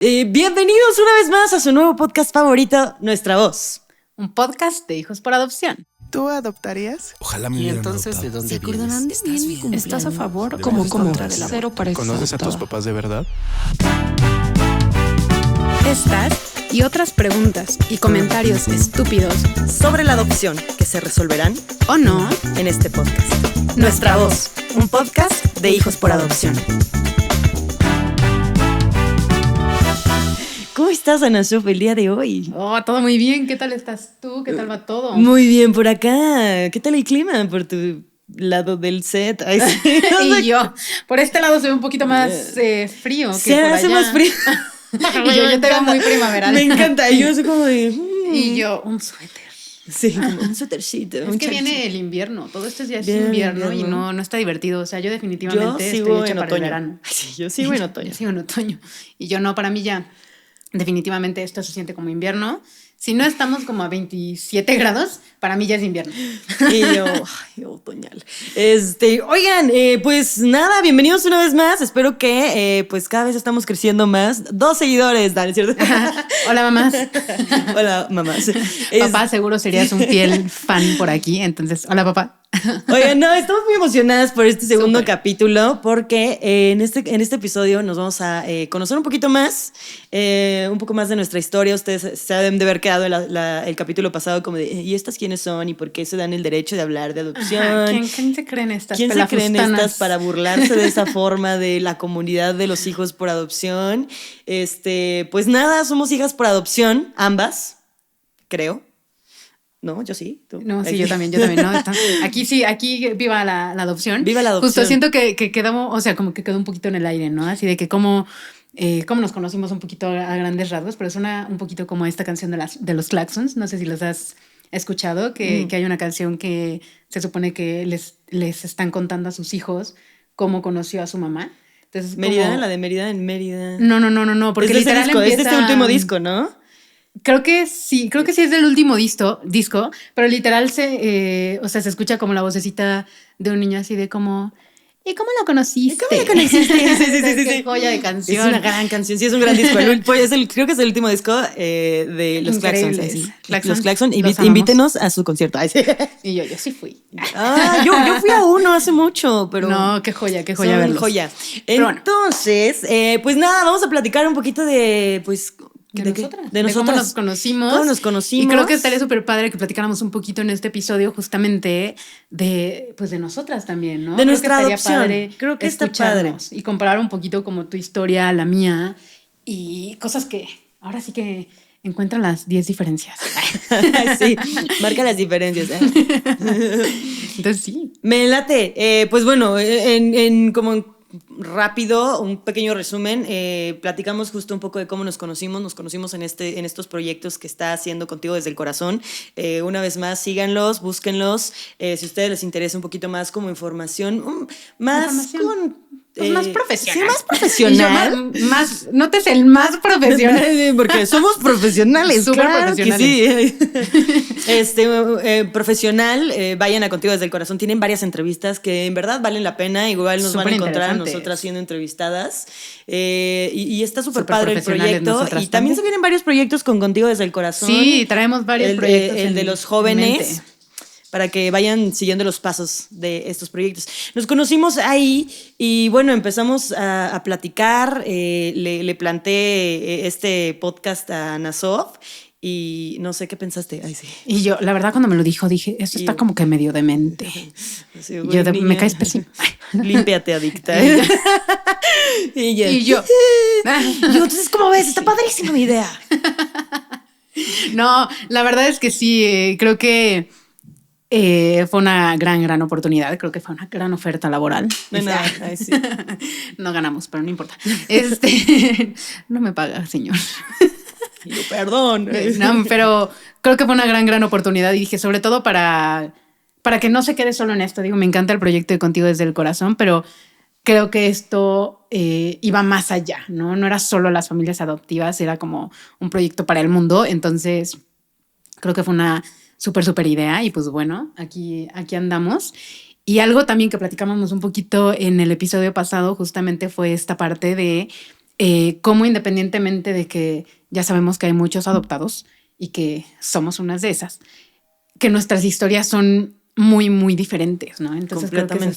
Bienvenidos una vez más a su nuevo podcast favorito, Nuestra Voz. Un podcast de hijos por adopción. ¿Tú adoptarías? Ojalá me Y hubieran entonces, adoptado. ¿de dónde ¿Se acordarán vienes? de mí? ¿Estás a favor o ¿Cómo? en contra del aborto? Cero para ¿Conoces a tus papás de verdad? Estas y otras preguntas y comentarios estúpidos Sobre la adopción que se resolverán o no en este podcast. Nuestra Voz, un podcast de hijos por adopción. ¿Cómo estás, Ana Sof, el día de hoy? Oh, todo muy bien. ¿Qué tal estás tú? ¿Qué tal va todo? Muy bien por acá. ¿Qué tal el clima por tu lado del set? Ay, sí. Y yo, por este lado se ve un poquito más frío que Se por hace allá. más frío. Y yo te veo muy primaveral. Me encanta. Yo soy como de... Y yo, un suéter. Sí, como un suétercito. Es que viene el invierno, todo esto ya es Viene el invierno y invierno. no está divertido. O sea, yo Yo definitivamente sigo estoy hecha en para el otoño. verano. Sí, yo sigo en otoño. Yo sigo en otoño. Y yo no, para mí ya definitivamente esto se siente como invierno. Si no estamos como a 27 grados, para mí ya es invierno. Y yo, ay, otoñal. Oigan, pues nada, bienvenidos una vez más. Espero que pues cada vez estamos creciendo más. 2 seguidores, ¿no es cierto? Hola, mamás. Hola, mamás. Papá, seguro serías un fiel fan por aquí. Entonces, hola, papá. Oigan, no, estamos muy emocionadas por este segundo Súper. capítulo porque en este episodio nos vamos a conocer un poquito más, un poco más de nuestra historia. Ustedes se deben de haber quedado el capítulo pasado como de, ¿y estas quiénes son? ¿Y por qué se dan el derecho de hablar de adopción? Ajá, ¿Quién se creen estas ¿Quién se creen pelafustanas? estas para burlarse de esa forma de la comunidad de los hijos por adopción? Pues nada, somos hijas por adopción, ambas, creo. No, yo sí. ¿Tú? No, sí, Ay, yo también, No, aquí sí, aquí viva la adopción. Viva la adopción. Justo siento que quedamos, o sea, como que quedó un poquito en el aire, ¿no? Así de que cómo nos conocimos un poquito a grandes rasgos, pero suena un poquito como esta canción de los Claxons. No sé si los has escuchado, que hay una canción que se supone que les están contando a sus hijos cómo conoció a su mamá. Entonces, Mérida, como... la de Mérida en Mérida. No, porque es de ese literal disco, es de este empieza- último disco, ¿no? Creo que sí es del último disco, pero literal se escucha como la vocecita de un niño así de como, ¿y cómo lo conociste? ¿Cómo lo conociste? Sí. Qué joya de canción. Es una gran canción, sí, es un gran disco. Creo que es el último disco de los Claxons. Increíbles. Ahí sí. Claxon, Los Claxon, los amamos. invítenos a su concierto. Ay, sí. Y yo sí fui. Yo fui a uno hace mucho, pero... No, qué joya son verlos. joya. Pero bueno. Entonces, pues nada, vamos a platicar un poquito de, pues... De qué? nosotras. De nosotras. Cómo nos conocimos. ¿Cómo nos conocimos? Y creo que estaría súper padre que platicáramos un poquito en este episodio justamente de nosotras también, ¿no? De nuestra creo que adopción. estaría padre Creo que está escucharnos y comparar un poquito como tu historia a la mía y cosas que ahora sí que encuentran las 10 diferencias. Sí, marca las diferencias. Entonces sí. Me late. Pues bueno, como rápido, un pequeño resumen. Platicamos justo un poco de cómo nos conocimos. Nos conocimos en estos proyectos que está haciendo Contigo desde el Corazón. Una vez más, síganlos, búsquenlos. Si a ustedes les interesa un poquito más como información, más Más profesional. Sí, más profesional. Y yo más, notes el más profesional. Porque somos profesionales. Súper claro que profesionales. sí. Profesional, vayan a Contigo desde el Corazón. Tienen varias entrevistas que en verdad valen la pena. Igual nos van a encontrar a Superinteresantes. nosotras siendo entrevistadas. Y está súper Súper padre el profesionales proyecto. nosotras Y también se vienen varios proyectos con Contigo desde el Corazón. Sí, traemos varios proyectos. El de en los jóvenes. mente. Para que vayan siguiendo los pasos de estos proyectos. Nos conocimos ahí y bueno, empezamos a platicar. Le planteé este podcast a Nasof y no sé qué pensaste. Ay, sí. Y yo, la verdad, cuando me lo dijo, dije, esto está como que medio demente. Sí, Y güey, yo, me niña, caes pésimo. Límpiate, adicta. Y yo, Y yo, entonces, ¿cómo ves? Está padrísima mi idea. no, la verdad es que sí, creo que fue una gran oportunidad. Creo que fue una gran oferta laboral. No hay nada. Ay, sí. No ganamos, pero no importa. No me paga, señor. Y yo, perdón. No, pero creo que fue una gran oportunidad y dije, sobre todo para que no se quede solo en esto. Digo, me encanta el proyecto de Contigo desde el Corazón, pero creo que esto iba más allá, ¿no? No era solo las familias adoptivas, era como un proyecto para el mundo. Entonces, creo que fue una súper idea y pues bueno, aquí andamos. Y algo también que platicábamos un poquito en el episodio pasado justamente fue esta parte de cómo independientemente de que ya sabemos que hay muchos adoptados y que somos unas de esas, que nuestras historias son muy, muy diferentes, ¿no? Entonces creo que eso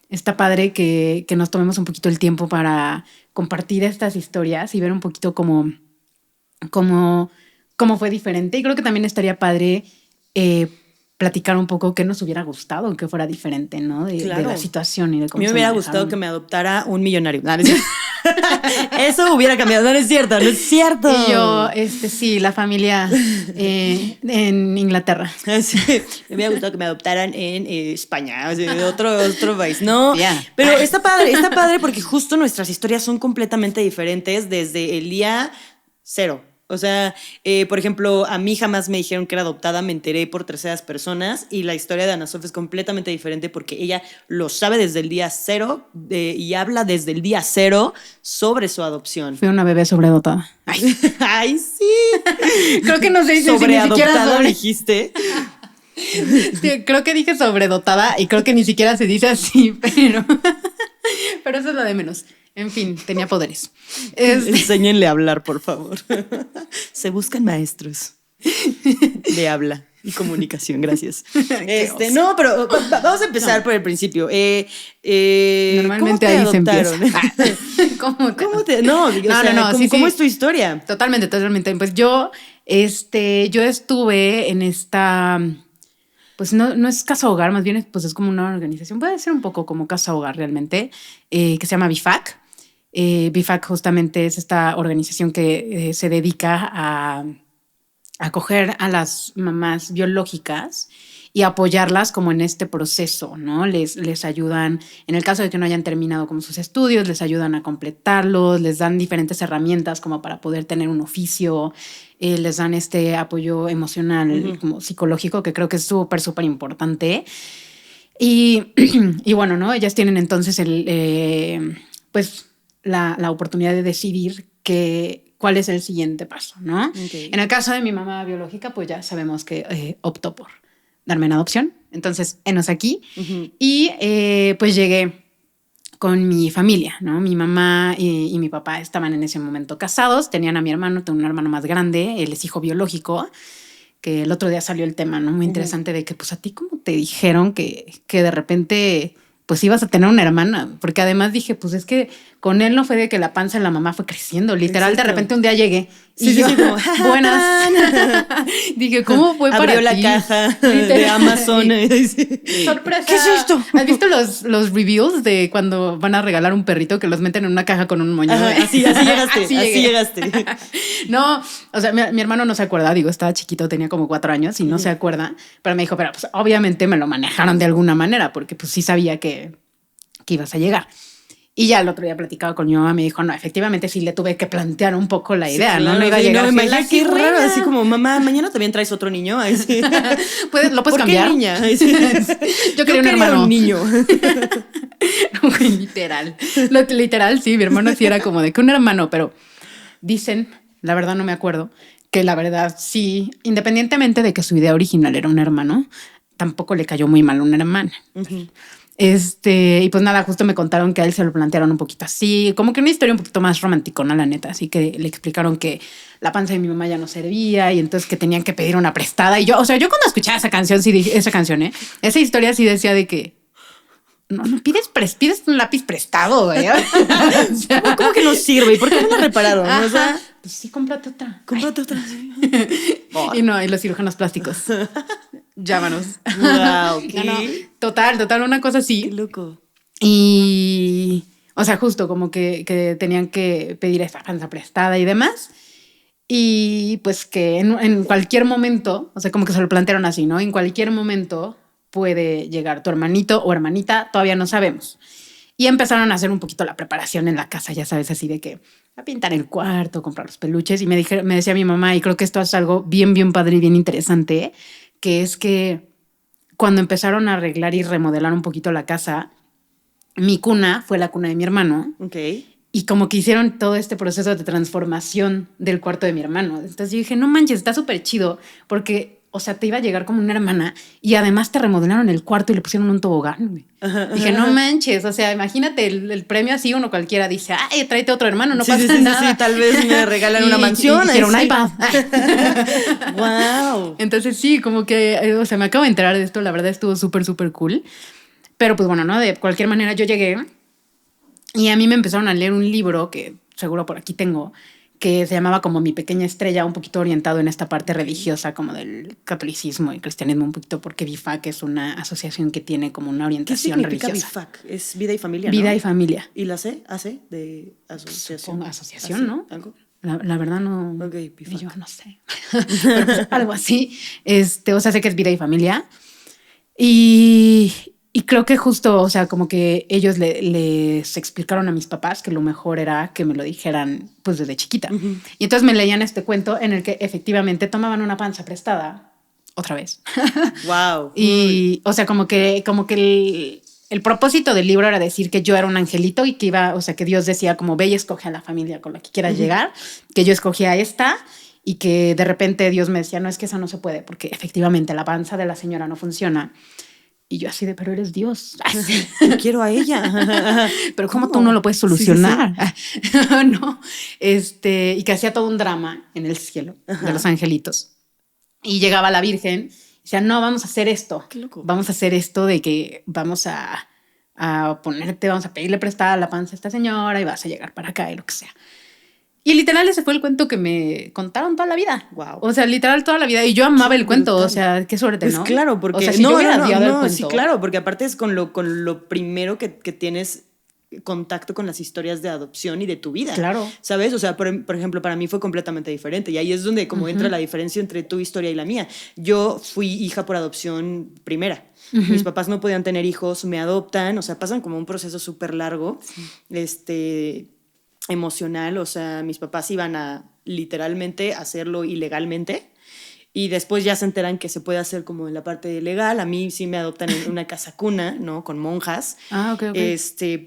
está padre que nos tomemos un poquito el tiempo para compartir estas historias y ver un poquito cómo fue diferente. Y creo que también estaría padre platicar un poco qué nos hubiera gustado que fuera diferente, ¿no? De la situación y de cómo a mí me se hubiera manejaban. gustado que me adoptara un millonario. No, no es cierto. Eso hubiera cambiado. No es cierto, no es cierto. Y yo, sí, la familia en Inglaterra. Sí, me hubiera gustado que me adoptaran en España, o sea, de otro país. No, Yeah. pero está padre porque justo nuestras historias son completamente diferentes desde el día cero. O sea, por ejemplo, a mí jamás me dijeron que era adoptada, me enteré por terceras personas y la historia de Ana Sof es completamente diferente porque ella lo sabe desde el día cero y habla desde el día cero sobre su adopción. Fui una bebé sobredotada. Ay, ay sí. Creo que no se dice Sobreadoptada, dijiste. Sí, creo que dije sobredotada y creo que ni siquiera se dice así, pero eso es lo de menos. En fin, tenía poderes. Enséñenle a hablar, por favor. Se buscan maestros de habla y comunicación, gracias. No, pero vamos a empezar por el principio. Normalmente ¿cómo ahí te se empieza. adoptaron? ¿Cómo te? No, ¿cómo es tu historia? Totalmente. Pues yo estuve en esta, pues no es casa hogar, más bien pues es como una organización, puede ser un poco como casa hogar realmente, que se llama BIFAC. BIFAC justamente es esta organización que se dedica a acoger a las mamás biológicas y apoyarlas como en este proceso, ¿no? Les ayudan, en el caso de que no hayan terminado como sus estudios, les ayudan a completarlos, les dan diferentes herramientas como para poder tener un oficio, les dan este apoyo emocional, como psicológico, que creo que es súper importante. Y bueno, ¿no? Ellas tienen entonces pues la oportunidad de decidir cuál es el siguiente paso, ¿no? Okay. En el caso de mi mamá biológica, pues ya sabemos que optó por darme en adopción. Entonces, enos aquí. Y pues llegué con mi familia, ¿no? Mi mamá y mi papá estaban en ese momento casados, tenían a mi hermano, tengo un hermano más grande, él es hijo biológico, que el otro día salió el tema, ¿no? Muy interesante de que, pues, a ti como te dijeron que de repente, pues, ibas a tener una hermana, porque además dije, pues, es que con él no fue de que la panza de la mamá fue creciendo, literal. Exacto. De repente un día llegué y yo, como, buenas. Dije, ¿cómo fue para ti? Abrió la caja de Amazon. Sorpresa. ¿Qué es esto? ¿Has visto los reviews de cuando van a regalar un perrito que los meten en una caja con un moño? Ajá, así llegaste. No, o sea, mi hermano no se acuerda, digo, estaba chiquito, tenía como 4 años y no se acuerda, pero me dijo, pero pues obviamente me lo manejaron de alguna manera porque pues sí sabía que ibas a llegar. Y ya el otro día platicaba con mi mamá, me dijo, no, efectivamente sí le tuve que plantear un poco la idea, sí, claro, ¿no? iba a llegar. No, me imagino qué raro, así como, mamá, mañana también traes otro niño. Ahí sí. ¿Lo puedes cambiar? ¿Por qué niña? Sí. Yo quería un hermano. Un niño. Literal, sí, mi hermano sí era como de que un hermano, pero dicen, la verdad no me acuerdo, que la verdad sí, independientemente de que su idea original era un hermano, tampoco le cayó muy mal una hermana. Y pues nada, justo me contaron que a él se lo plantearon un poquito así, como que una historia un poquito más romanticona, la neta. Así que le explicaron que la panza de mi mamá ya no servía y entonces que tenían que pedir una prestada. Y yo cuando escuchaba esa canción, esa historia sí decía de que no pides un lápiz prestado, güey. O sea, ¿Cómo que no sirve? ¿Y por qué no lo repararon? O sea, pues sí, cómprate otra. Y los cirujanos plásticos. Llámanos. Wow, ¿qué? No, total, una cosa así. Qué loco. Y, o sea, justo como que tenían que pedir esta panza prestada y demás. Y pues que en cualquier momento, o sea, como que se lo plantearon así, ¿no? En cualquier momento puede llegar tu hermanito o hermanita, todavía no sabemos. Y empezaron a hacer un poquito la preparación en la casa, ya sabes, así de que a pintar el cuarto, comprar los peluches. Y me decía mi mamá, y creo que esto es algo bien padre y bien interesante, que es que cuando empezaron a arreglar y remodelar un poquito la casa, mi cuna fue la cuna de mi hermano. Okay. Y como que hicieron todo este proceso de transformación del cuarto de mi hermano. Entonces yo dije, no manches, está súper chido, porque o sea, te iba a llegar como una hermana y además te remodelaron el cuarto y le pusieron un tobogán, güey. Dije, no manches, o sea, imagínate el premio así, uno cualquiera dice, ay, tráete otro hermano, no pasa nada. Sí, tal vez me regalan una mansión. Y un iPad. Wow. Entonces sí, como que, o sea, me acabo de enterar de esto, la verdad estuvo súper, súper cool. Pero pues bueno, ¿no? De cualquier manera yo llegué y a mí me empezaron a leer un libro que seguro por aquí tengo, que se llamaba como Mi Pequeña Estrella, un poquito orientado en esta parte religiosa como del catolicismo y cristianismo un poquito, porque BIFAC es una asociación que tiene como una ¿Qué orientación significa religiosa. BIFAC? Es vida y familia, ¿no? Vida y familia. ¿Y la C? ¿AC? De asociación. Supongo asociación, ¿no? ¿Algo? La verdad no. Ok, BIFAC. Yo no sé. Pero pues, algo así. O sea, sé que es vida y familia. Y creo que justo, o sea, como que ellos les explicaron a mis papás que lo mejor era que me lo dijeran pues desde chiquita. Uh-huh. Y entonces me leían este cuento en el que efectivamente tomaban una panza prestada otra vez. Wow. Y, o sea, como que el propósito del libro era decir que yo era un angelito y que iba, o sea, que Dios decía como ve y escoge a la familia con la que quieras llegar, que yo escogía esta y que de repente Dios me decía, no, es que eso no se puede porque efectivamente la panza de la señora no funciona. Y yo así de, pero eres Dios. Yo quiero a ella. Pero ¿cómo tú no lo puedes solucionar? Sí, sí. No. Y que hacía todo un drama en el cielo de los angelitos. Y llegaba la Virgen y decía, no, vamos a hacer esto. Qué loco. Vamos a hacer esto de que vamos a vamos a pedirle prestada la panza a esta señora y vas a llegar para acá y lo que sea. Y literal ese fue el cuento que me contaron toda la vida. Wow. O sea, literal toda la vida. Y yo amaba el cuento. O sea, qué suerte, pues ¿no? claro, porque... O sea, si yo hubiera odiado el cuento... Sí, claro, porque aparte es con lo primero que tienes contacto con las historias de adopción y de tu vida. Claro. ¿Sabes? O sea, por ejemplo, para mí fue completamente diferente. Y ahí es donde como entra la diferencia entre tu historia y la mía. Yo fui hija por adopción primera. Mis papás no podían tener hijos, me adoptan. O sea, pasan como un proceso súper largo. Sí. Emocional, o sea, mis papás iban a literalmente hacerlo ilegalmente y después ya se enteran que se puede hacer como en la parte legal. A mí sí me adoptan en una casa cuna, ¿no? Con monjas. Ah, ok.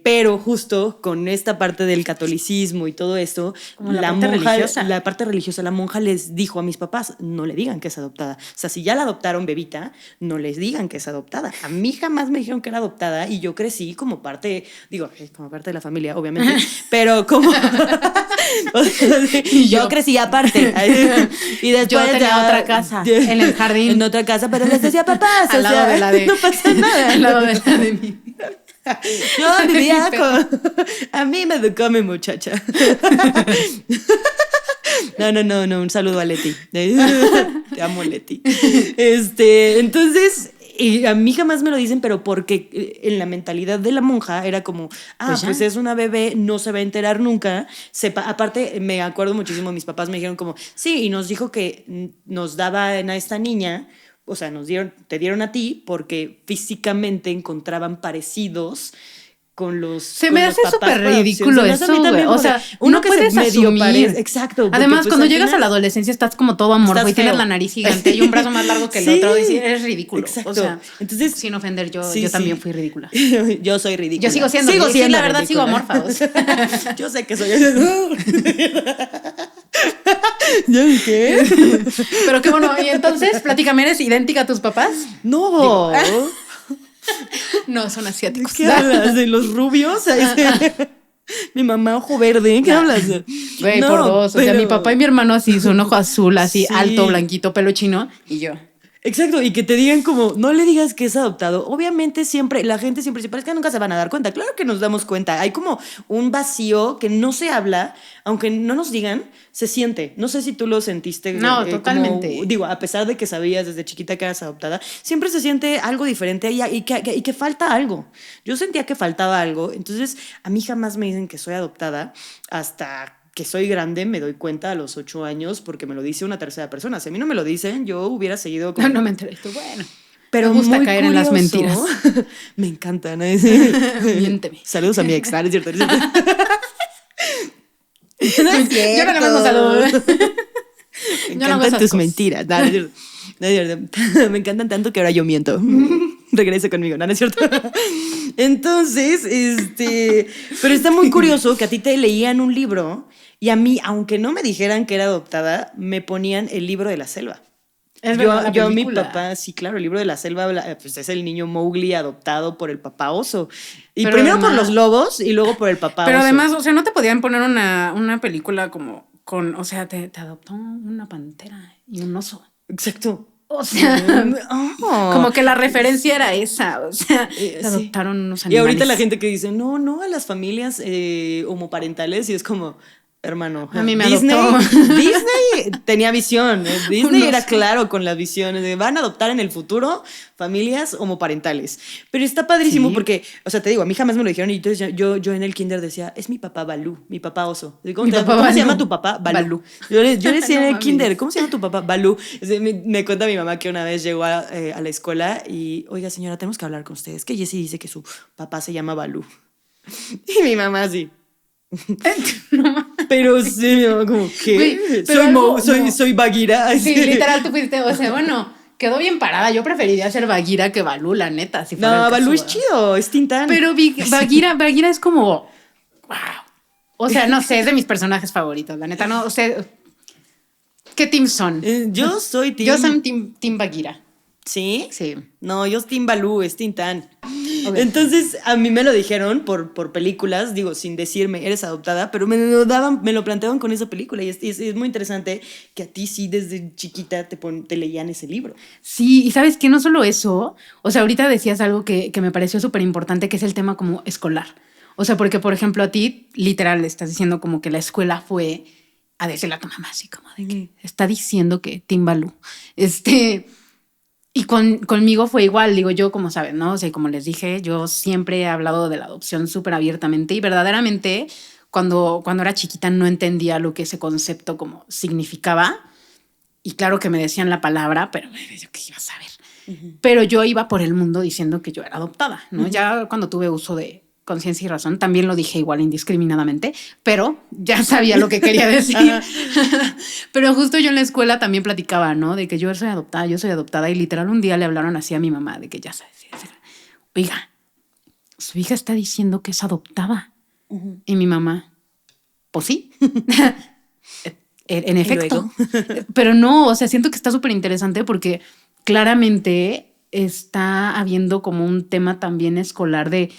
Pero justo con esta parte del catolicismo y todo esto, como la parte religiosa. La parte religiosa, la monja les dijo a mis papás, no le digan que es adoptada. O sea, si ya la adoptaron bebita, no les digan que es adoptada. A mí jamás me dijeron que era adoptada y yo crecí como parte, como parte de la familia, obviamente, pero como... O sea, yo crecí aparte. Y después yo tenía otra casa en el jardín. En otra casa, pero les decía papás. Al lado de la de... No pasa nada. Al lado de la de mí. Yo vivía con... A mí me educó mi muchacha. No. Un saludo a Leti. Te amo, Leti. Entonces... Y a mí jamás me lo dicen, pero porque en la mentalidad de la monja era como, pues es una bebé, no se va a enterar nunca. Aparte, me acuerdo muchísimo, mis papás me dijeron como, sí, y nos dijo que nos daban a esta niña, o sea, te dieron a ti porque físicamente encontraban parecidos con los se me hace súper ridículo eso, güey. O sea, uno que puedes asumir. Exacto. Además, pues, cuando llegas a la adolescencia estás como todo amorfo y tienes la nariz gigante y un brazo más largo que el otro y eres ridículo. Exacto. O sea, entonces, sin ofender, yo también fui ridícula. Yo soy ridícula. Yo sigo siendo ridícula. La verdad, sigo amorfa. O sea. Yo sé que soy... ¿Qué? Pero qué bueno. Y entonces, platícame, ¿eres idéntica a tus papás? No. No, son asiáticos. ¿Qué hablas? ¿De los rubios? Mi mamá ojo verde, ¿qué hablas? Güey, por dos. O sea, mi papá y mi hermano así son ojo azul, así alto, blanquito, pelo chino, y yo. Exacto, y que te digan como, no le digas que es adoptado. Obviamente siempre, la gente siempre dice, pero es que nunca se van a dar cuenta. Claro que nos damos cuenta. Hay como un vacío que no se habla, aunque no nos digan, se siente. No sé si tú lo sentiste. No, totalmente. A pesar de que sabías desde chiquita que eras adoptada, siempre se siente algo diferente y que falta algo. Yo sentía que faltaba algo, entonces a mí jamás me dicen que soy adoptada hasta... que soy grande, me doy cuenta a los 8 años porque me lo dice una tercera persona. Si a mí no me lo dicen, yo hubiera seguido... Como... No me enteré. Bueno, pero me gusta muy caer curioso. En las mentiras. Me encantan. Miénteme. Saludos a mi ex. ¿Es cierto? Yo no le mando saludos. Me encantan tus mentiras. No, es cierto. Me encantan tanto que ahora yo miento. Regrese conmigo, no es cierto. Entonces, pero está muy curioso que a ti te leían un libro y a mí, aunque no me dijeran que era adoptada, me ponían el libro de la selva. Es verdad, la Yo a mi película. papá, sí, claro, el libro de la selva, pues es el niño Mowgli adoptado por el papá oso. Y Pero primero por además- los lobos y luego por el papá Pero oso. además, o sea, no te podían poner una película como con, o sea, te adoptó una pantera y un oso. Exacto. O sea, Oh. como que la referencia era esa, o sea, te Sí. adoptaron unos Y animales. ahorita la gente que dice, no, a las familias homoparentales, y es como, hermano, A mí me Disney, adoptó. Disney tenía visión, Disney Un era oso. claro con las visiones de van a adoptar en el futuro familias homoparentales. Pero está padrísimo Sí. porque, o sea, te digo, a mí jamás me lo dijeron y entonces yo en el kinder decía, es mi papá Balú, mi papá oso. Digo, Mi papá ¿Cómo se Balú. llama tu papá? Balú. Balú. Yo le decía No en el mames. kinder, ¿cómo se llama tu papá? Balú. Me cuenta mi mamá que una vez llegó a la escuela y, oiga señora, tenemos que hablar con ustedes, que Jessie dice que su papá se llama Balú. Y mi mamá así. Pero sí, mi mamá como, ¿qué? Güey, pero algo- no. Soy Bagheera. Sí, literal, tú fuiste, o sea, bueno, quedó bien parada. Yo preferiría ser Bagheera que Balú, la neta. Si fuera No, el Balú caso, es chido, es Tintán. Pero Bagheera es como, wow. O sea, no sé, es de mis personajes favoritos, la neta. No, o sea, ¿qué team son? Yo soy Team... Yo soy team Bagheera. ¿Sí? Sí. No, yo es Team Balú, es Tintán. Ok. Entonces, a mí me lo dijeron por películas, digo, sin decirme, eres adoptada, pero me lo planteaban con esa película y es muy interesante que a ti sí desde chiquita te leían ese libro. Sí, y sabes que no solo eso, o sea, ahorita decías algo que me pareció súper importante, que es el tema como escolar. O sea, porque, por ejemplo, a ti, literal, estás diciendo como que la escuela fue a decirle a tu mamá así como de que está diciendo que Timbalú. Y conmigo fue igual, digo yo, como sabes, ¿no? O sea, como les dije, yo siempre he hablado de la adopción súper abiertamente y verdaderamente cuando era chiquita no entendía lo que ese concepto como significaba. Y claro que me decían la palabra, pero yo qué iba a saber. Pero yo iba por el mundo diciendo que yo era adoptada, ¿no? Ya cuando tuve uso de conciencia y razón, también lo dije igual indiscriminadamente, pero ya sabía lo que quería decir. Pero justo yo en la escuela también platicaba, ¿no? De que yo soy adoptada y literal un día le hablaron así a mi mamá de que ya sabes, oiga, su hija está diciendo que es adoptada. Y mi mamá, pues sí. En efecto. Pero no, o sea, siento que está súper interesante porque claramente está habiendo como un tema también escolar de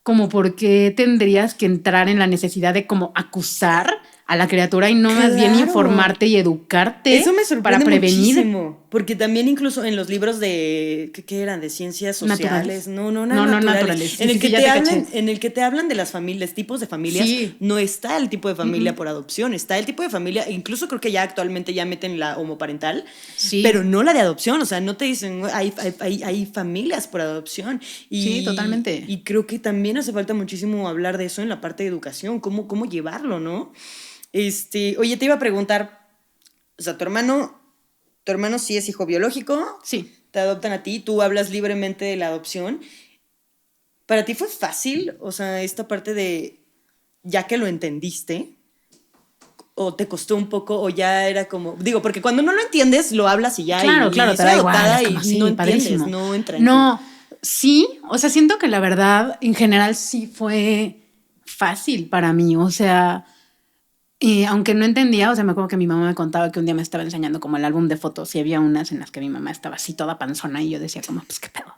como por qué tendrías que entrar en la necesidad de como acusar a la criatura y no más bien Claro. informarte y educarte Eso me sorprende para prevenir. muchísimo, porque también incluso en los libros de ¿qué eran? De ciencias sociales, Naturales. no Naturales. naturales, Sí, sí, ya te caché. en el que te hablan de las familias, tipos de familias, Sí. no está el tipo de familia por adopción, está el tipo de familia, incluso creo que ya actualmente ya meten la homoparental, Sí. pero no la de adopción, o sea, no te dicen hay familias por adopción. Y, Sí, totalmente. Y creo que también hace falta muchísimo hablar de eso en la parte de educación, cómo llevarlo, ¿no? Oye, te iba a preguntar, o sea, tu hermano sí es hijo biológico, Sí. te adoptan a ti, tú hablas libremente de la adopción. ¿Para ti fue fácil, o sea, esta parte de, ya que lo entendiste, o te costó un poco, o ya era como, digo, porque cuando no lo entiendes, lo hablas y ya, Claro, y claro, te soy da igual. adoptada Es como, y sí, no entiendes, padrísimo. no entra en No, sí, o sea, siento que la verdad, en general, sí fue fácil para mí, o sea, aunque no entendía, o sea, me acuerdo que mi mamá me contaba que un día me estaba enseñando como el álbum de fotos y había unas en las que mi mamá estaba así toda panzona y yo decía como, pues qué pedo.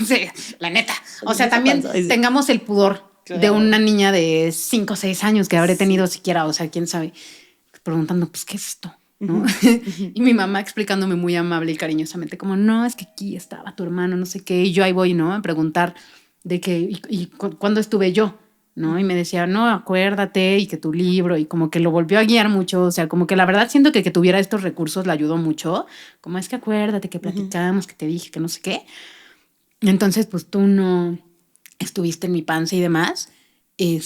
Sí, la neta. O sea, también tengamos el pudor de Claro. una niña de 5 o 6 años que habré tenido siquiera, o sea, quién sabe, preguntando, pues, ¿qué es esto? ¿No? Y mi mamá explicándome muy amable y cariñosamente como, no, es que aquí estaba tu hermano, no sé qué, y yo ahí voy, ¿no? A preguntar de que, ¿cuándo estuve yo? ¿No? Y me decía, no, acuérdate, y que tu libro, y como que lo volvió a guiar mucho, o sea, como que la verdad siento que tuviera estos recursos le ayudó mucho, como es que acuérdate que platicamos, que te dije, que no sé qué. Entonces, pues tú no estuviste en mi panza y demás. Y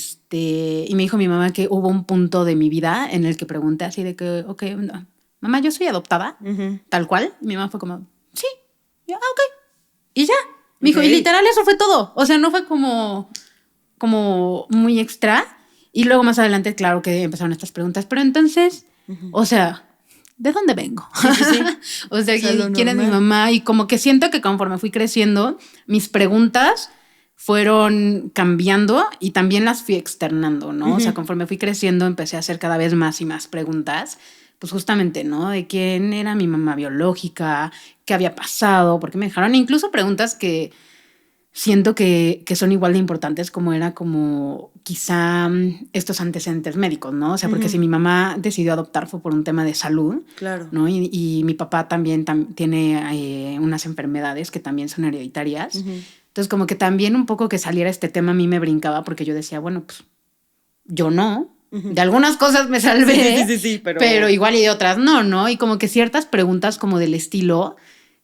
me dijo mi mamá que hubo un punto de mi vida en el que pregunté así de que, ok, no, mamá, yo soy adoptada, tal cual. Mi mamá fue como, sí, yo, ok. Y ya. Me dijo, Ok. y literal eso fue todo. O sea, no fue como muy extra. Y luego más adelante, claro que empezaron estas preguntas. Pero entonces, o sea, ¿de dónde vengo? sí. O sea, O sea, lo ¿quién es mi normal. mamá? Y como que siento que conforme fui creciendo, mis preguntas fueron cambiando y también las fui externando, ¿no? O sea, conforme fui creciendo, empecé a hacer cada vez más y más preguntas pues justamente, ¿no? De quién era mi mamá biológica, qué había pasado, por qué me dejaron. Incluso preguntas que siento que son igual de importantes como era como quizá estos antecedentes médicos, ¿no? O sea, porque si mi mamá decidió adoptar fue por un tema de salud, Claro. ¿no? Y mi papá también tiene unas enfermedades que también son hereditarias. Entonces, como que también un poco que saliera este tema a mí me brincaba porque yo decía, bueno, pues yo no. De algunas cosas me salvé, Sí, pero igual y de otras no. Y como que ciertas preguntas como del estilo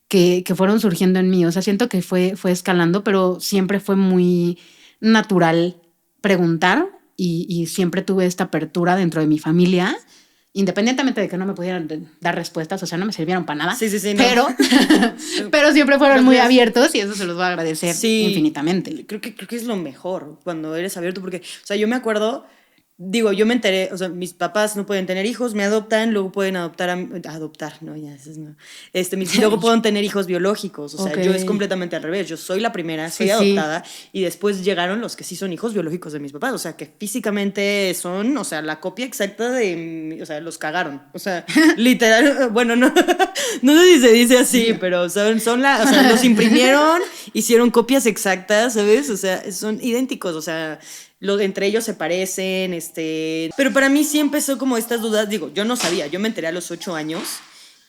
que fueron surgiendo en mí. O sea, siento que fue escalando, pero siempre fue muy natural preguntar y siempre tuve esta apertura dentro de mi familia, independientemente de que no me pudieran dar respuestas, o sea, no me sirvieron para nada. Sí, no. Pero siempre fueron muy Gracias. abiertos y eso se los voy a agradecer infinitamente. Creo que es lo mejor cuando eres abierto, porque, o sea, yo me acuerdo. Digo, yo me enteré, o sea, mis papás no pueden tener hijos, me adoptan, luego pueden adoptar, no, ya, eso es no. Luego pueden tener hijos biológicos, o sea, Ok. yo es completamente al revés, yo soy la primera, soy Sí, adoptada, y después llegaron los que sí son hijos biológicos de mis papás, o sea, que físicamente son, o sea, la copia exacta o sea, los cagaron, o sea, literal, bueno, no, no sé si se dice así, pero o sea, o sea, los imprimieron, hicieron copias exactas, ¿sabes? O sea, son idénticos, o sea, entre ellos se parecen, Pero para mí sí empezó como estas dudas, digo, yo no sabía, yo me enteré a los 8 años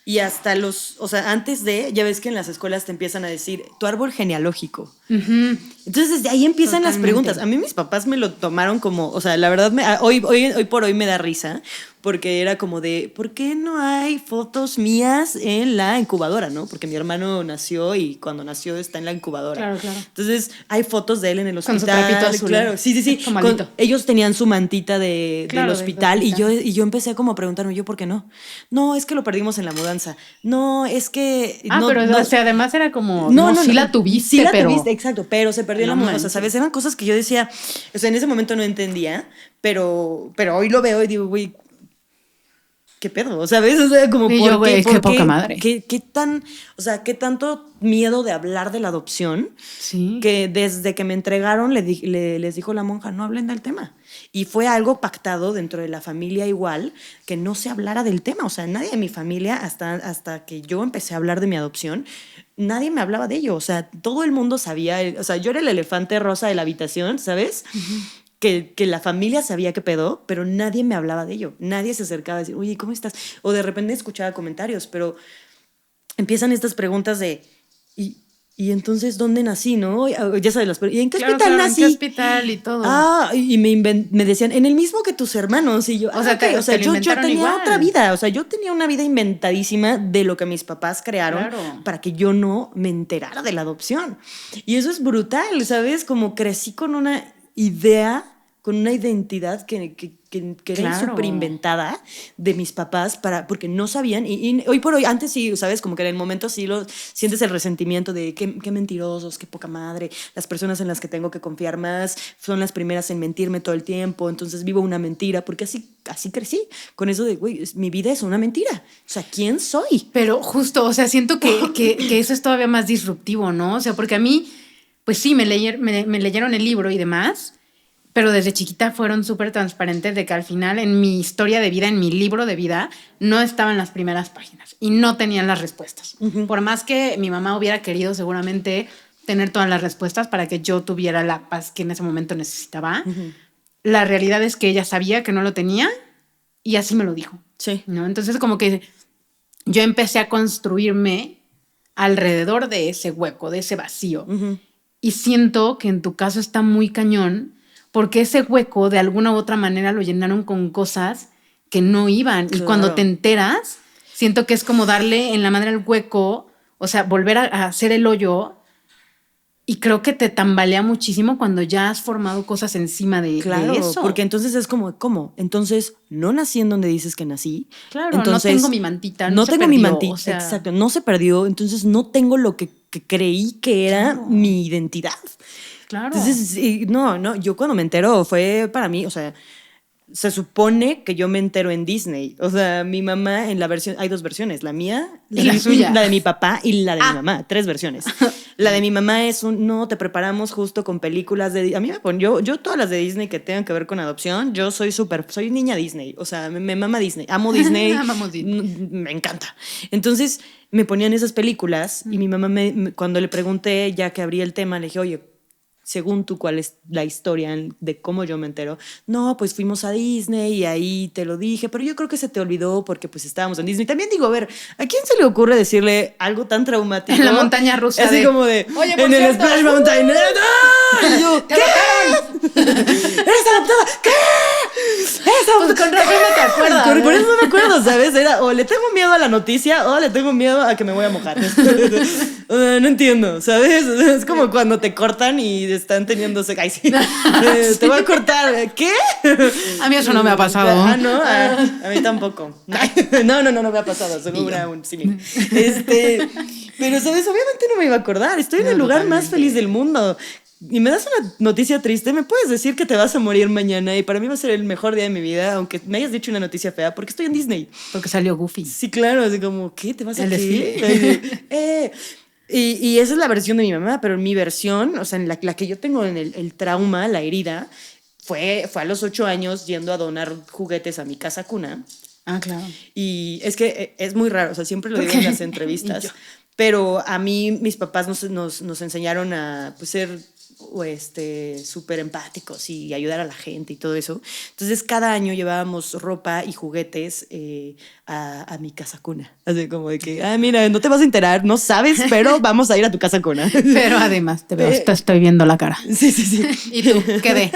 y hasta o sea, antes ya ves que en las escuelas te empiezan a decir, tu árbol genealógico. Entonces desde ahí empiezan las preguntas. A mí mis papás me lo tomaron como, o sea, la verdad, hoy por hoy me da risa, porque era como de, ¿por qué no hay fotos mías en la incubadora, no? Porque mi hermano nació y cuando nació está en la incubadora. Claro. Entonces hay fotos de él en el hospital. Con su trapito azul. Claro, sí. Como malito. Ellos tenían su mantita del Claro, hospital, del hospital. y yo empecé como a preguntarme, ¿yo por qué no? No, es que lo perdimos en la mudanza. No, es que... no, pero no, o sea, además era como, sí la tuviste, sí la pero... tuviste, exacto, pero se perdió en la mudanza. O sea, manches. ¿sabes? Eran cosas que yo decía, o sea, en ese momento no entendía, pero hoy lo veo y digo, güey, ¿qué pedo? ¿Sabes? O sea, como Y yo, güey, qué poca madre. ¿Qué tan, o sea, qué tanto miedo de hablar de la adopción? Sí. Que desde que me entregaron les dijo la monja, no hablen del tema. Y fue algo pactado dentro de la familia igual, que no se hablara del tema. O sea, nadie de mi familia, hasta que yo empecé a hablar de mi adopción, nadie me hablaba de ello. O sea, todo el mundo sabía, o sea, yo era el elefante rosa de la habitación, ¿sabes? Que la familia sabía qué pedo, pero nadie me hablaba de ello. Nadie se acercaba a decir, oye, ¿cómo estás? O de repente escuchaba comentarios, pero empiezan estas preguntas de, ¿y entonces dónde nací, no? Ya sabes, ¿y en qué hospital nací? ¿En qué hospital y todo? Y me decían, en el mismo que tus hermanos. Y yo, O sea, yo tenía igual. otra vida. O sea, yo tenía una vida inventadísima de lo que mis papás crearon para que yo no me enterara de la adopción. Y eso es brutal, ¿sabes? Como crecí con una idea, con una identidad que era súper inventada de mis papás porque no sabían. Y hoy por hoy, antes sí, ¿sabes? Como que en el momento sí sientes el resentimiento de qué mentirosos, qué poca madre. Las personas en las que tengo que confiar más son las primeras en mentirme todo el tiempo. Entonces vivo una mentira porque así crecí. Con eso de, güey, mi vida es una mentira. O sea, ¿quién soy? Pero justo, o sea, siento que eso es todavía más disruptivo, ¿no? O sea, porque a mí, pues sí, me leyeron el libro y demás, pero desde chiquita fueron súper transparentes de que al final en mi historia de vida, en mi libro de vida, no estaban las primeras páginas y no tenían las respuestas. Por más que mi mamá hubiera querido seguramente tener todas las respuestas para que yo tuviera la paz que en ese momento necesitaba, la realidad es que ella sabía que no lo tenía y así me lo dijo. Sí. ¿No? Entonces como que yo empecé a construirme alrededor de ese hueco, de ese vacío. Y siento que en tu caso está muy cañón porque ese hueco de alguna u otra manera lo llenaron con cosas que no iban. Claro. Y cuando te enteras, siento que es como darle en la madre al hueco, o sea, volver a hacer el hoyo. Y creo que te tambalea muchísimo cuando ya has formado cosas encima de eso. Porque entonces es como, ¿cómo? Entonces, no nací en donde dices que nací. Claro, entonces, no tengo mi mantita. No tengo mi mantita, o sea, exacto. No se perdió, entonces no tengo lo que creí que era mi identidad. Claro. Entonces, no, yo cuando me entero fue para mí, o sea, se supone que yo me entero en Disney. O sea, mi mamá en la versión, hay 2 versiones, la mía Y la suya. la de mi papá y la de mi mamá, 3 versiones. La de mi mamá es no, te preparamos justo con películas de, a mí me ponen, yo todas las de Disney que tengan que ver con adopción, yo soy niña Disney, o sea, me mama Disney, amo Disney, Amamos Disney. me encanta. Entonces me ponían esas películas y mi mamá cuando le pregunté, ya que abrí el tema, le dije, oye, según tú, ¿cuál es la historia de cómo yo me entero? No, pues fuimos a Disney y ahí te lo dije, pero yo creo que se te olvidó porque pues estábamos en Disney. También digo, a ver, ¿a quién se le ocurre decirle algo tan traumático? En la montaña rusa. Así como de, Oye, por en el cierto, Splash Mountain. ¡No! Y yo, ¡Te ¿qué? adoptaron! ¿Eres adoptada? ¿Qué? ¿Eres adoptada? Pues con razón no te acuerdas, Por ¿no? eso no me acuerdo, ¿sabes? Era o le tengo miedo a la noticia o le tengo miedo a que me voy a mojar. No entiendo, ¿sabes? Es como cuando te cortan y están teniendo sexo. Ay, sí. Te voy a cortar. ¿Qué? A mí eso no me ha pasado. Ah, no, a mí tampoco. No me ha pasado. Solo era un símil. Pero, ¿sabes? Obviamente no me iba a acordar. Estoy en el lugar más feliz del mundo. Y me das una noticia triste, me puedes decir que te vas a morir mañana y para mí va a ser el mejor día de mi vida, aunque me hayas dicho una noticia fea, porque estoy en Disney. Porque salió Goofy. Sí, claro, así como, ¿qué? ¿Te vas a El qué? Y esa es la versión de mi mamá, pero mi versión, o sea, la que yo tengo en el trauma, la herida, fue a los 8 años yendo a donar juguetes a mi casa cuna. Ah, claro. Y es que es muy raro, o sea, siempre lo digo en las entrevistas, pero a mí mis papás nos enseñaron a pues, ser súper empáticos y ayudar a la gente y todo eso. Entonces cada año llevábamos ropa y juguetes a mi casa cuna. Así como de que, mira, no te vas a enterar, no sabes, pero vamos a ir a tu casa cuna. Pero además te estoy viendo la cara. Sí, sí, sí. ¿Y tú? ¿Qué de?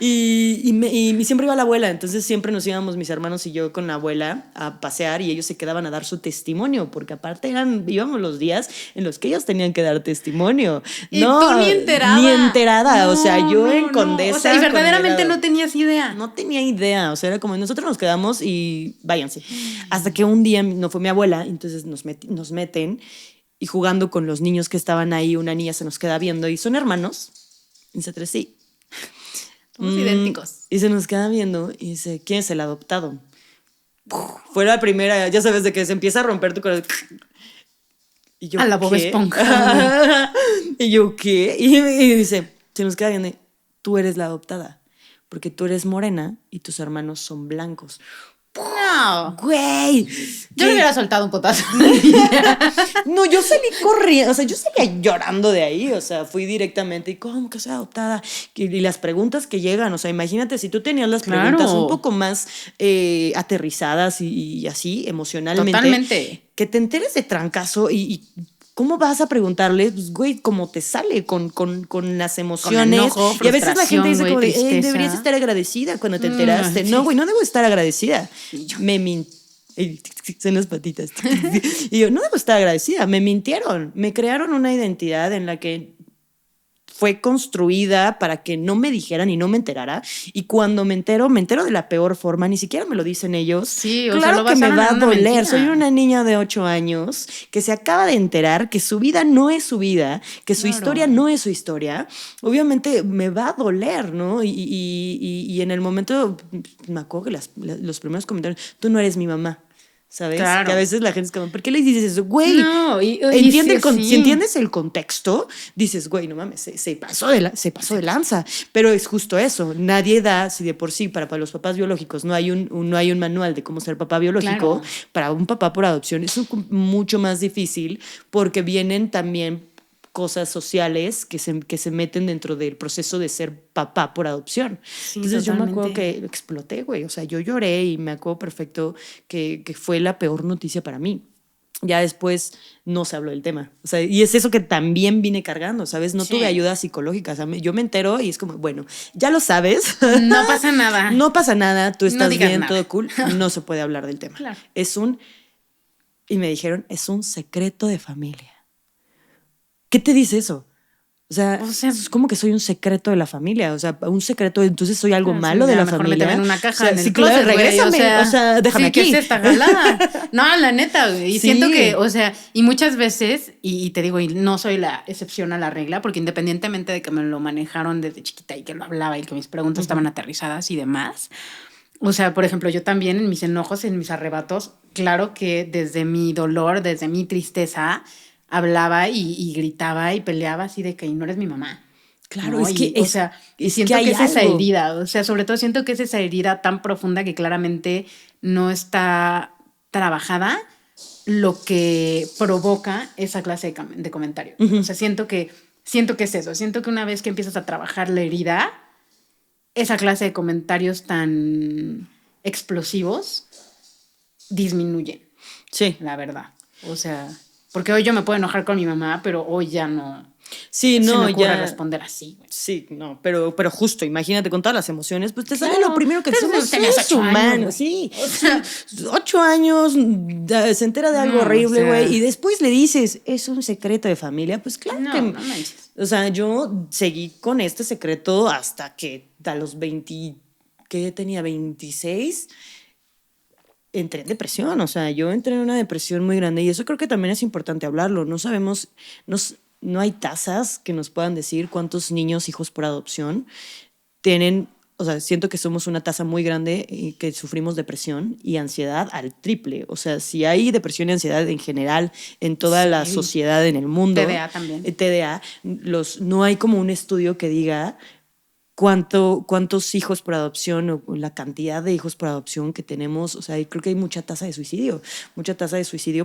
Y siempre iba la abuela, entonces siempre nos íbamos mis hermanos y yo con la abuela a pasear y ellos se quedaban a dar su testimonio, porque aparte íbamos los días en los que ellos tenían que dar testimonio. Y tú ni enterada. Ni enterada, No, o sea, yo en no. Condesa. O sea, y verdaderamente con mi no tenías idea. no tenía idea, o sea, era como nosotros nos quedamos y váyanse. Hasta que un día no fue mi abuela, entonces nos meten y jugando con los niños que estaban ahí, una niña se nos queda viendo y son hermanos. Y dice, sí. Somos idénticos. Y se nos queda viendo y dice, ¿quién es el adoptado? Fue la primera, ya sabes, de que se empieza a romper tu corazón. Y yo, A la Bob ¿qué? Esponja. Y yo, ¿qué? Y dice, se nos queda viendo, tú eres la adoptada, porque tú eres morena y tus hermanos son blancos. No. Güey. Yo le hubiera soltado un potazo. No, yo salí corriendo, o sea, yo salía llorando de ahí, o sea, fui directamente, ¿y cómo que soy adoptada? Y las preguntas que llegan, o sea, imagínate, si tú tenías las preguntas un poco más aterrizadas y así, emocionalmente. Totalmente. Que te enteres de trancazo y ¿cómo vas a preguntarle? Pues, güey, como te sale con las emociones. enojo, y a veces la gente dice frustración, como de, güey, tristeza. deberías estar agradecida cuando te enteraste. Sí. No, güey, no debo estar agradecida. Me son las patitas. Y yo, no debo estar agradecida. Me mintieron. Me crearon una identidad en la que fue construida para que no me dijeran y no me enterara. Y cuando me entero de la peor forma. Ni siquiera me lo dicen ellos. Sí, o sea, claro lo que me basaron va a en una doler. mentira. Soy una niña de 8 años que se acaba de enterar que su vida no es su vida, que su historia no es su historia. Obviamente me va a doler, ¿no? Y en el momento, me acuerdo que los primeros comentarios, tú no eres mi mamá. ¿Sabes? Claro. Que a veces la gente es como, ¿por qué le dices eso? Güey, No, si entiendes el contexto, dices, güey, no mames, se pasó de lanza. Pero es justo eso. Nadie da, si de por sí, para los papás biológicos no hay un manual de cómo ser papá biológico, Claro. para un papá por adopción es mucho más difícil porque vienen también cosas sociales que se meten dentro del proceso de ser papá por adopción. Sí, entonces yo me totalmente. acuerdo que exploté, güey. O sea, yo lloré y me acuerdo perfecto que fue la peor noticia para mí. Ya después no se habló del tema. O sea, y es eso que también vine cargando, ¿sabes? No tuve ayuda psicológica. O sea, yo me entero y es como, bueno, ya lo sabes. No pasa nada. No pasa nada, tú estás digas bien, nada. todo cool. No se puede hablar del tema. Claro. Y me dijeron, es un secreto de familia. ¿Qué te dice eso? O sea, es como que soy un secreto de la familia. O sea, un secreto, entonces soy algo malo de la mejor familia. méteme en una caja O sea, en el sí, claro, closet, güey, regrésame. O sea, déjame sí, aquí. ¿qué es esta jalada? No, la neta, güey. Y Sí. siento que, o sea, y muchas veces, y te digo, y no soy la excepción a la regla, porque independientemente de que me lo manejaron desde chiquita y que lo hablaba y que mis preguntas estaban aterrizadas y demás, o sea, por ejemplo, yo también en mis enojos, en mis arrebatos, claro que desde mi dolor, desde mi tristeza, hablaba y gritaba y peleaba así de que no eres mi mamá. Claro, ¿no? es que Y, o sea, y siento hay que es esa algo. herida, o sea, sobre todo siento que es esa herida tan profunda que claramente no está trabajada lo que provoca esa clase de comentario. O sea, siento que es eso, siento que una vez que empiezas a trabajar la herida, esa clase de comentarios tan explosivos disminuyen. Sí. La verdad. O sea, porque hoy yo me puedo enojar con mi mamá, pero hoy ya no. Sí, se no, me ocurre ya. responder así, güey. Sí, no, pero justo, imagínate, con todas las emociones, pues te sale Claro. lo primero que Pero somos tenías seres 8 años, humanos, güey. sí. O sea, 8 años, se entera de algo No, horrible, o sea. güey, y después le dices, es un secreto de familia, pues claro No, que... no manches. O sea, yo seguí con este secreto hasta que a los 20, que tenía 26, entré en depresión. O sea, yo entré en una depresión muy grande y eso creo que también es importante hablarlo. No sabemos, no hay tasas que nos puedan decir cuántos niños, hijos por adopción tienen. O sea, siento que somos una tasa muy grande y que sufrimos depresión y ansiedad al triple. O sea, si hay depresión y ansiedad en general en toda la sociedad, en el mundo. TDA también. TDA, no hay como un estudio que diga cuántos hijos por adopción o la cantidad de hijos por adopción que tenemos. O sea, creo que hay mucha tasa de suicidio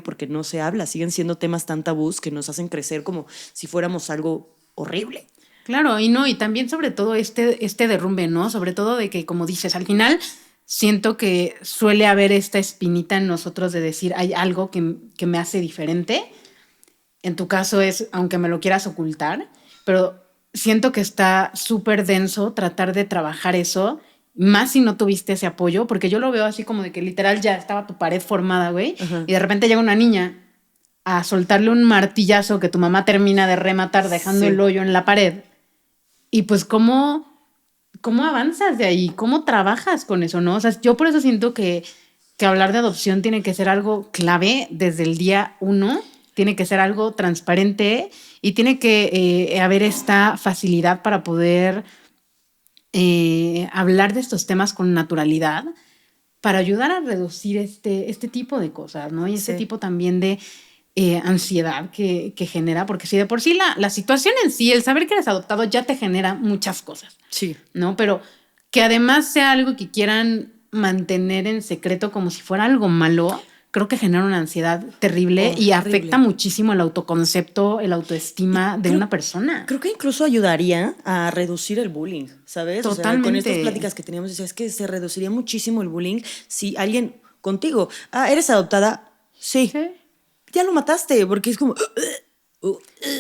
porque no se habla. Siguen siendo temas tan tabús que nos hacen crecer como si fuéramos algo horrible. Claro, y también sobre todo este derrumbe, ¿no? Sobre todo de que, como dices, al final siento que suele haber esta espinita en nosotros de decir, hay algo que me hace diferente. En tu caso es, aunque me lo quieras ocultar, pero siento que está súper denso tratar de trabajar eso, más si no tuviste ese apoyo, porque yo lo veo así como de que literal ya estaba tu pared formada, güey, y de repente llega una niña a soltarle un martillazo que tu mamá termina de rematar dejando el hoyo en la pared. Y pues, ¿cómo avanzas de ahí? ¿Cómo trabajas con eso, no? O sea, yo por eso siento que hablar de adopción tiene que ser algo clave desde el día 1, tiene que ser algo transparente y tiene que haber esta facilidad para poder hablar de estos temas con naturalidad para ayudar a reducir este tipo de cosas, ¿no? Y este tipo también de ansiedad que genera, porque si de por sí la situación en sí, el saber que eres adoptado ya te genera muchas cosas. Sí. ¿No? Pero que además sea algo que quieran mantener en secreto como si fuera algo malo, creo que genera una ansiedad terrible y afecta muchísimo el autoconcepto, el autoestima de una persona. Creo que incluso ayudaría a reducir el bullying, ¿sabes? Totalmente. O sea, con estas pláticas que teníamos, decía, es que se reduciría muchísimo el bullying si alguien contigo, ¿eres adoptada? Sí. Ya lo mataste, porque es como...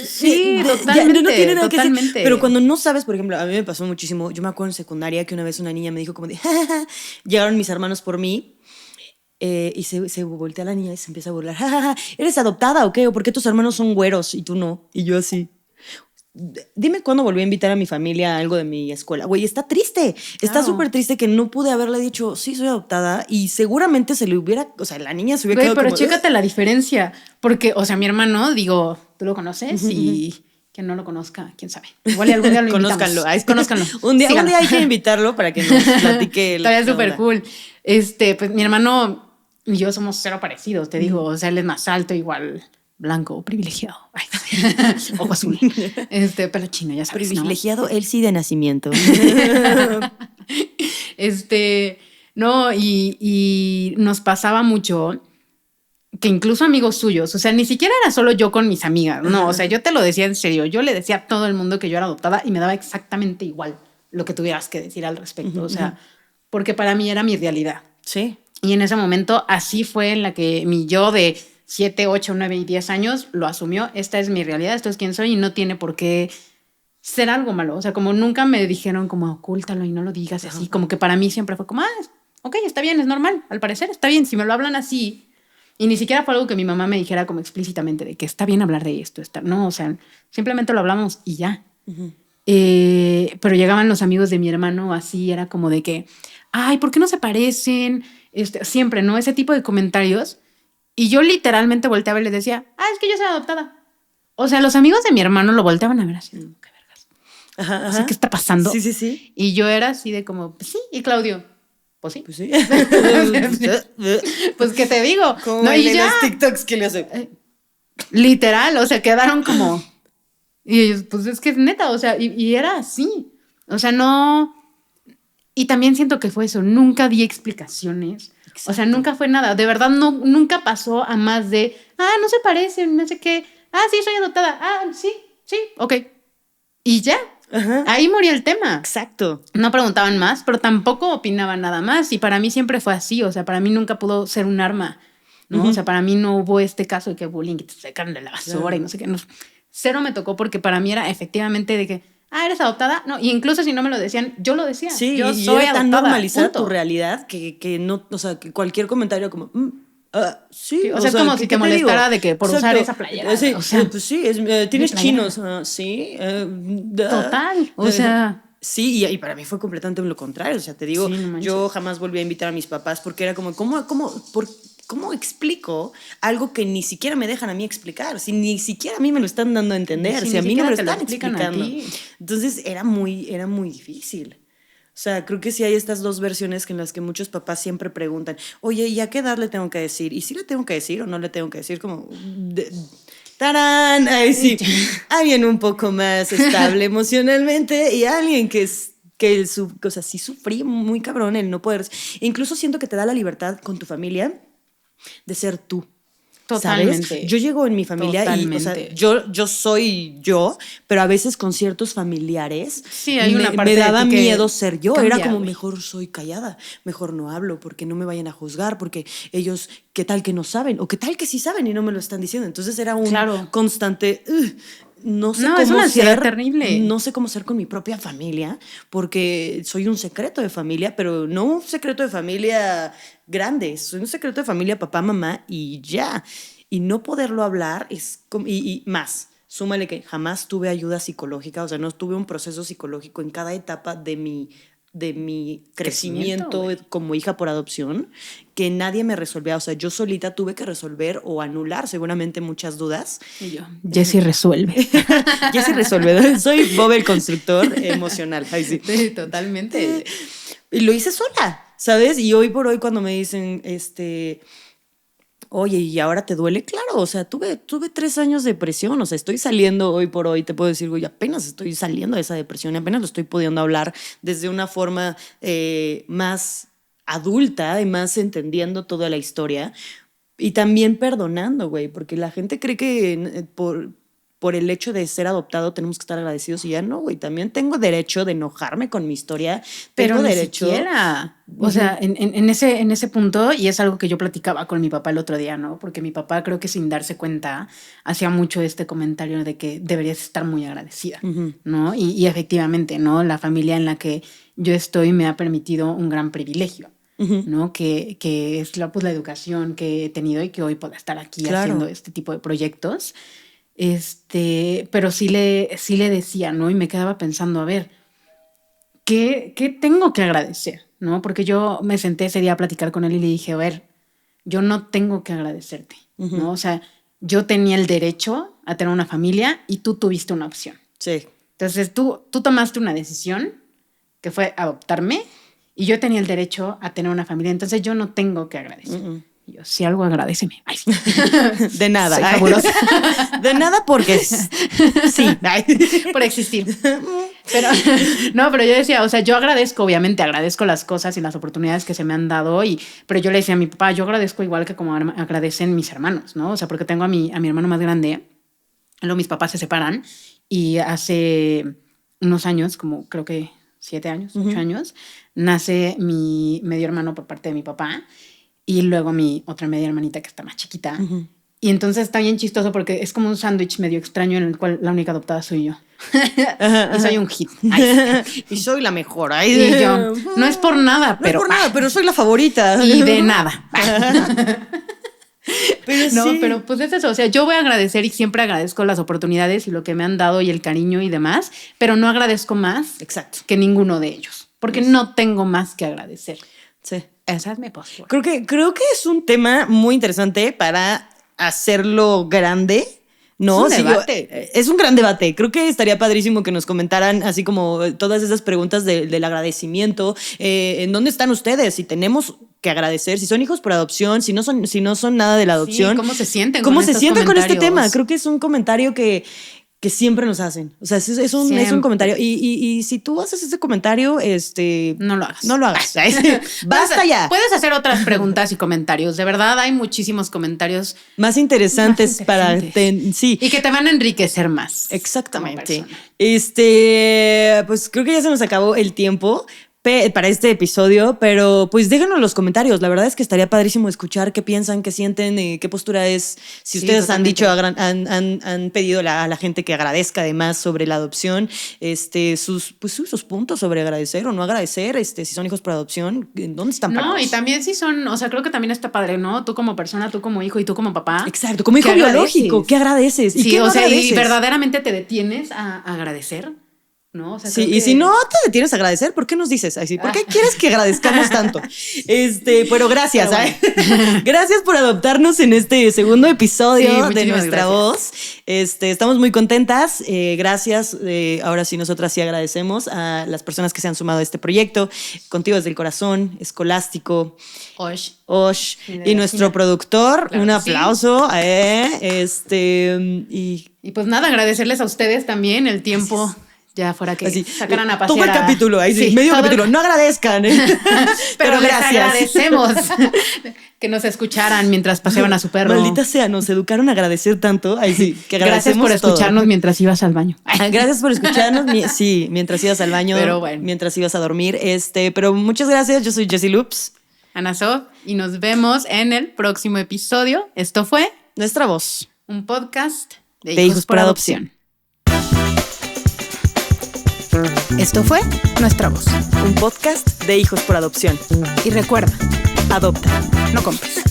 Sí, totalmente. Ya, no tiene nada totalmente. que decir. Pero cuando no sabes, por ejemplo, a mí me pasó muchísimo. Yo me acuerdo en secundaria que una vez una niña me dijo como de, ja, ja, ja. Llegaron mis hermanos por mí y se voltea la niña y se empieza a burlar. Ja, ja, ja. ¿Eres adoptada o qué? ¿O por qué tus hermanos son güeros y tú no? Y yo así... Dime cuándo volví a invitar a mi familia a algo de mi escuela. Güey, está triste. Está súper triste que no pude haberle dicho, sí, soy adoptada. Y seguramente se le hubiera... O sea, la niña se hubiera quedado pero como... chécate la diferencia. Porque, o sea, mi hermano, digo, tú lo conoces y quien no lo conozca, quién sabe. Igual y algún día lo invitamos. Conózcanlo. Un día hay que invitarlo para que nos platique. Todavía es súper cool. Pues mi hermano y yo somos cero parecidos, te digo. O sea, él es más alto, igual... blanco, privilegiado. Ay, ojo azul. Pelo chino, ya sabes. Privilegiado, ¿no? Él sí de nacimiento. No, y nos pasaba mucho que incluso amigos suyos, o sea, ni siquiera era solo yo con mis amigas, no, o sea, yo te lo decía en serio, yo le decía a todo el mundo que yo era adoptada y me daba exactamente igual lo que tuvieras que decir al respecto, o sea, porque para mí era mi realidad. Sí. Y en ese momento así fue en la que mi yo de 7, 8, 9 y 10 años lo asumió. Esta es mi realidad, esto es quién soy y no tiene por qué ser algo malo. O sea, como nunca me dijeron como ocúltalo y no lo digas así. Como que para mí siempre fue como, ok, está bien, es normal. Al parecer está bien. Si me lo hablan así. Y ni siquiera fue algo que mi mamá me dijera como explícitamente de que está bien hablar de esto. No, o sea, simplemente lo hablamos y ya. Pero llegaban los amigos de mi hermano así, era como de que, ay, ¿por qué no se parecen? Siempre, ¿no? Ese tipo de comentarios. Y yo literalmente volteaba y les decía, es que yo soy adoptada. O sea, los amigos de mi hermano lo volteaban a ver así, qué vergas. Ajá. O sea, ¿qué está pasando? Sí. Y yo era así de como, pues sí. Y Claudio, pues sí. Pues sí. Pues, ¿qué te digo? Como No, y en ya. los TikToks que le hace. Literal, o sea, quedaron como... Y ellos, pues es que es neta, o sea, y era así. O sea, no... Y también siento que fue eso, nunca di explicaciones. Exacto. O sea, nunca fue nada. De verdad, nunca pasó a más de, no se parecen, no sé qué. Sí, soy adoptada. Sí, ok. Y ya. Ajá. Ahí murió el tema. Exacto. No preguntaban más, pero tampoco opinaban nada más. Y para mí siempre fue así. O sea, para mí nunca pudo ser un arma, ¿no? O sea, para mí no hubo este caso de que bullying, que te sacan de la basura y no sé qué. No. Cero me tocó porque para mí era efectivamente de que, ¿eres adoptada? No, y incluso si no me lo decían, yo lo decía. Sí, yo y soy era tan adoptada, normalizada punto. tu realidad que no, o sea, que cualquier comentario como, sí. O sea, es como si te molestara de que por usar esa playera. Sí, o sea, pues sí, tienes chinos, sí. Total, o sea... Sí, y para mí fue completamente lo contrario. O sea, te digo, yo jamás volví a invitar a mis papás porque era como, ¿cómo explico algo que ni siquiera me dejan a mí explicar? Si ni siquiera a mí me lo están dando a entender, si a mí no me lo están explicando. Entonces era muy difícil. O sea, creo que sí hay estas dos versiones en las que muchos papás siempre preguntan, oye, ¿y a qué edad le tengo que decir? ¿Y si le tengo que decir o no le tengo que decir? Como... ¡Tarán! Ahí sí. Alguien un poco más estable emocionalmente y alguien que o sea, sí sufrí muy cabrón el no poder. Incluso siento que te da la libertad con tu familia de ser tú. Totalmente. ¿Sabes? Yo llego en mi familia y, o sea, yo soy yo, pero a veces con ciertos familiares hay una parte me daba de ti miedo ser yo. Cambia, era como, wey. Mejor soy callada, mejor no hablo porque no me vayan a juzgar, porque ellos, ¿qué tal que no saben? O ¿qué tal que sí saben y no me lo están diciendo? Entonces era un constante... No sé cómo es una ansiedad ser terrible. No sé cómo ser con mi propia familia porque soy un secreto de familia, pero no un secreto de familia grande, soy un secreto de familia papá, mamá y ya. Y no poderlo hablar es y más, súmale que jamás tuve ayuda psicológica, o sea, no tuve un proceso psicológico en cada etapa de mi crecimiento como hija por adopción, que nadie me resolvía. O sea, yo solita tuve que resolver o anular seguramente muchas dudas. Y yo, Jessie resuelve. Jessie resuelve. Soy Bob el constructor emocional. Ay, sí. Sí, totalmente. Y lo hice sola, ¿sabes? Y hoy por hoy cuando me dicen, oye, ¿y ahora te duele? Claro, o sea, tuve 3 años de depresión, o sea, estoy saliendo hoy por hoy, te puedo decir, güey, apenas estoy saliendo de esa depresión, apenas lo estoy pudiendo hablar desde una forma más adulta y más entendiendo toda la historia y también perdonando, güey, porque la gente cree que por el hecho de ser adoptado tenemos que estar agradecidos y ya no, güey. También tengo derecho de enojarme con mi historia. Pero tengo ni derecho. Siquiera. O sea, en ese punto, y es algo que yo platicaba con mi papá el otro día, ¿no? Porque mi papá, creo que sin darse cuenta, hacía mucho este comentario de que deberías estar muy agradecida, ¿no? Y efectivamente, ¿no? La familia en la que yo estoy me ha permitido un gran privilegio. ¿No? Que es la educación que he tenido y que hoy pueda estar aquí haciendo este tipo de proyectos. Pero sí le decía, ¿no? Y me quedaba pensando, a ver, ¿qué tengo que agradecer? ¿No? Porque yo me senté ese día a platicar con él y le dije, a ver, yo no tengo que agradecerte, ¿no? O sea, yo tenía el derecho a tener una familia y tú tuviste una opción. Sí. Entonces tú tomaste una decisión que fue adoptarme y yo tenía el derecho a tener una familia, entonces yo no tengo que agradecer. Y yo, si algo, agradéceme. Ay, sí. De nada. Soy fabulosa. De nada porque sí. Por existir. Pero yo decía, o sea, yo agradezco las cosas y las oportunidades que se me han dado, pero yo le decía a mi papá, yo agradezco igual que como agradecen mis hermanos, ¿no? O sea, porque tengo a mi hermano más grande, luego mis papás se separan y hace unos años, como creo que 7 años, 8 años, nace mi medio hermano por parte de mi papá y luego mi otra media hermanita que está más chiquita. Y entonces está bien chistoso porque es como un sándwich medio extraño en el cual la única adoptada soy yo. Y soy un hit. Y soy la mejor. Y yo, no es por nada, pero soy la favorita. Y de nada. Pero No, sí. pero pues es eso. O sea, yo voy a agradecer y siempre agradezco las oportunidades y lo que me han dado y el cariño y demás, pero no agradezco más Exacto. que ninguno de ellos, porque no tengo más que agradecer. Sí. Esa es mi postura. Creo que es un tema muy interesante para hacerlo grande. No, Es un sí, debate. es un gran debate. Creo que estaría padrísimo que nos comentaran así como todas esas preguntas del agradecimiento. ¿En dónde están ustedes? Si tenemos que agradecer, si son hijos por adopción, si no son nada de la adopción. Sí, ¿cómo se sienten ¿Cómo con se estos sienten con este comentarios? tema? Creo que es un comentario que siempre nos hacen. O sea, es un Siempre. comentario. Y si tú haces ese comentario, No lo hagas. No lo hagas. Basta ya. Puedes hacer otras preguntas y comentarios. De verdad, hay muchísimos comentarios Más interesantes más para... interesantes. sí. y que te van a enriquecer más. Exactamente. como persona. Pues creo que ya se nos acabó el tiempo para este episodio, pero pues déjenos en los comentarios. La verdad es que estaría padrísimo escuchar qué piensan, qué sienten, qué postura es. Si Sí, ustedes han totalmente. dicho, han pedido a la gente que agradezca además sobre la adopción, sus puntos sobre agradecer o no agradecer, si son hijos por adopción, ¿en dónde están No, parados? y también sí son, o sea, creo que también está padre, ¿no? Tú como persona, tú como hijo y tú como papá. Exacto, como hijo ¿qué biológico, agradeces? ¿qué agradeces? ¿Y Sí, qué no o sea, y agradeces? verdaderamente te detienes a agradecer, ¿no? O sea, Sí, creo y que- si no te detienes a agradecer, ¿por qué nos dices así? ¿Por qué quieres que agradezcamos tanto? Pero gracias, Pero ¿eh? Gracias por adoptarnos en este segundo episodio Sí, de muchísimas Nuestra gracias. Voz. Estamos muy contentas. Gracias. Ahora sí, nosotras sí agradecemos a las personas que se han sumado a este proyecto. Contigo desde el corazón, Escolástico, Osh. Osh Y de y la nuestro esquina. productor. Claro Un que sí. aplauso. Y Y pues nada, agradecerles a ustedes también el tiempo. Ya fuera que así, sacaran a pasear. todo el capítulo, ahí sí, medio todo el- capítulo. No agradezcan, Pero les gracias. agradecemos que nos escucharan mientras paseaban a su perro. Maldita sea, nos educaron a agradecer tanto. Ahí sí, que Gracias agradecemos por todo. escucharnos mientras ibas al baño. Gracias por escucharnos. Sí, mientras ibas al baño, Pero bueno. mientras ibas a dormir. Pero muchas gracias. Yo soy Jessie Loops. Ana So, y nos vemos en el próximo episodio. Esto fue Nuestra Voz. un podcast De hijos por adopción. Esto fue Nuestra Voz. Un podcast de hijos por adopción. Y recuerda, Adopta. no compres.